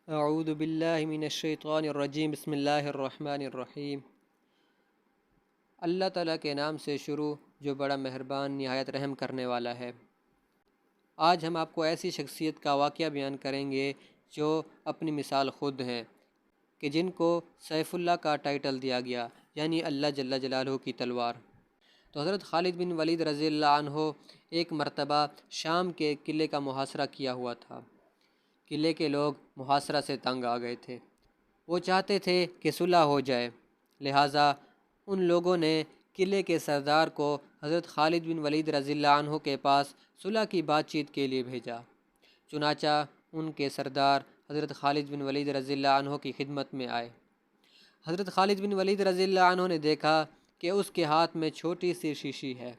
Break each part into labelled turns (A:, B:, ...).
A: اعوذ باللہ من الشیطان الرجیم بسم اللہ الرحمن الرحیم۔ اللہ تعالیٰ کے نام سے شروع جو بڑا مہربان نہایت رحم کرنے والا ہے۔ آج ہم آپ کو ایسی شخصیت کا واقعہ بیان کریں گے جو اپنی مثال خود ہیں، کہ جن کو سیف اللہ کا ٹائٹل دیا گیا، یعنی اللہ جل جلالہ کی تلوار۔ تو حضرت خالد بن ولید رضی اللہ عنہ ایک مرتبہ شام کے قلعے کا محاصرہ کیا ہوا تھا۔ قلعے کے لوگ محاصرہ سے تنگ آ گئے تھے، وہ چاہتے تھے کہ صلح ہو جائے، لہٰذا ان لوگوں نے قلعے کے سردار کو حضرت خالد بن ولید رضی اللہ عنہ کے پاس صلح کی بات چیت کے لیے بھیجا۔ چنانچہ ان کے سردار حضرت خالد بن ولید رضی اللہ عنہ کی خدمت میں آئے۔ حضرت خالد بن ولید رضی اللہ عنہ نے دیکھا کہ اس کے ہاتھ میں چھوٹی سی شیشی ہے۔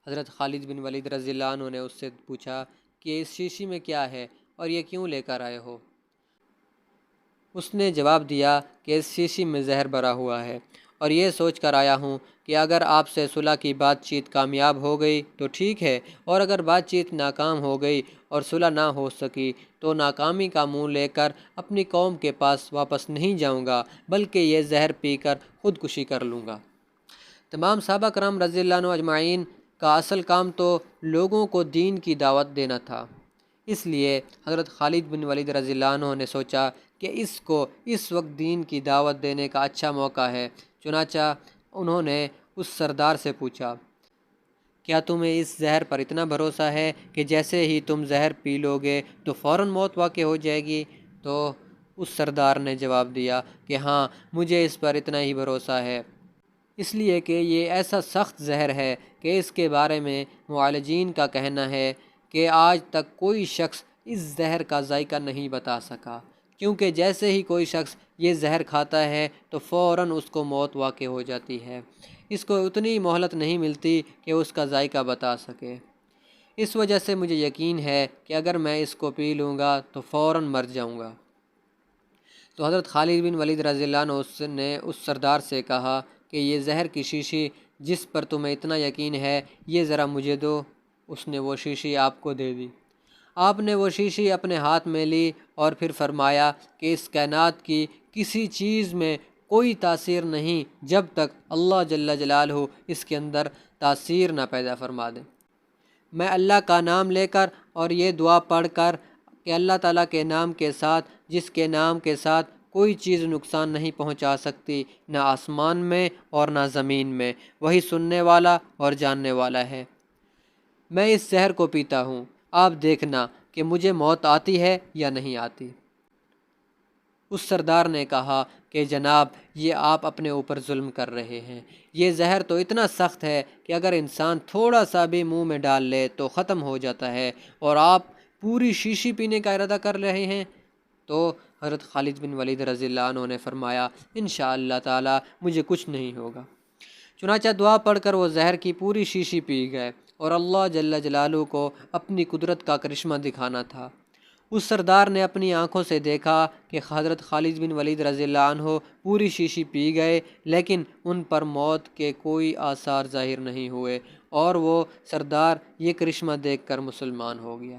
A: حضرت خالد بن ولید رضی اللہ عنہ نے اس سے پوچھا کہ اس شیشی میں کیا ہے اور یہ کیوں لے کر آئے ہو؟ اس نے جواب دیا کہ اس شیشی میں زہر بھرا ہوا ہے، اور یہ سوچ کر آیا ہوں کہ اگر آپ سے صلح کی بات چیت کامیاب ہو گئی تو ٹھیک ہے، اور اگر بات چیت ناکام ہو گئی اور صلح نہ ہو سکی تو ناکامی کا منہ لے کر اپنی قوم کے پاس واپس نہیں جاؤں گا، بلکہ یہ زہر پی کر خودکشی کر لوں گا۔ تمام صحابہ کرام رضی اللہ عنہ اجمعین کا اصل کام تو لوگوں کو دین کی دعوت دینا تھا، اس لیے حضرت خالد بن ولید رضی اللہ عنہ نے سوچا کہ اس کو اس وقت دین کی دعوت دینے کا اچھا موقع ہے۔ چنانچہ انہوں نے اس سردار سے پوچھا، کیا تمہیں اس زہر پر اتنا بھروسہ ہے کہ جیسے ہی تم زہر پی لو گے تو فوراً موت واقع ہو جائے گی؟ تو اس سردار نے جواب دیا کہ ہاں، مجھے اس پر اتنا ہی بھروسہ ہے، اس لیے کہ یہ ایسا سخت زہر ہے کہ اس کے بارے میں معالجین کا کہنا ہے کہ آج تک کوئی شخص اس زہر کا ذائقہ نہیں بتا سکا، کیونکہ جیسے ہی کوئی شخص یہ زہر کھاتا ہے تو فوراً اس کو موت واقع ہو جاتی ہے، اس کو اتنی مہلت نہیں ملتی کہ اس کا ذائقہ بتا سکے۔ اس وجہ سے مجھے یقین ہے کہ اگر میں اس کو پی لوں گا تو فوراً مر جاؤں گا۔ تو حضرت خالد بن ولید رضی اللہ عنہ نے اس سردار سے کہا کہ یہ زہر کی شیشی جس پر تمہیں اتنا یقین ہے، یہ ذرا مجھے دو۔ اس نے وہ شیشی آپ کو دے دی۔ آپ نے وہ شیشی اپنے ہاتھ میں لی اور پھر فرمایا کہ اس کائنات کی کسی چیز میں کوئی تاثیر نہیں جب تک اللہ جل جلالہ اس کے اندر تاثیر نہ پیدا فرما دے۔ میں اللہ کا نام لے کر اور یہ دعا پڑھ کر کہ اللہ تعالیٰ کے نام کے ساتھ، جس کے نام کے ساتھ کوئی چیز نقصان نہیں پہنچا سکتی، نہ آسمان میں اور نہ زمین میں، وہی سننے والا اور جاننے والا ہے، میں اس زہر کو پیتا ہوں، آپ دیکھنا کہ مجھے موت آتی ہے یا نہیں آتی۔ اس سردار نے کہا کہ جناب، یہ آپ اپنے اوپر ظلم کر رہے ہیں، یہ زہر تو اتنا سخت ہے کہ اگر انسان تھوڑا سا بھی منہ میں ڈال لے تو ختم ہو جاتا ہے، اور آپ پوری شیشی پینے کا ارادہ کر رہے ہیں۔ تو حضرت خالد بن ولید رضی اللہ عنہ نے فرمایا، انشاءاللہ تعالی مجھے کچھ نہیں ہوگا۔ چنانچہ دعا پڑھ کر وہ زہر کی پوری شیشی پی گئے، اور اللہ جل جلالہ کو اپنی قدرت کا کرشمہ دکھانا تھا۔ اس سردار نے اپنی آنکھوں سے دیکھا کہ حضرت خالد بن ولید رضی اللہ عنہ پوری شیشی پی گئے، لیکن ان پر موت کے کوئی آثار ظاہر نہیں ہوئے، اور وہ سردار یہ کرشمہ دیکھ کر مسلمان ہو گیا۔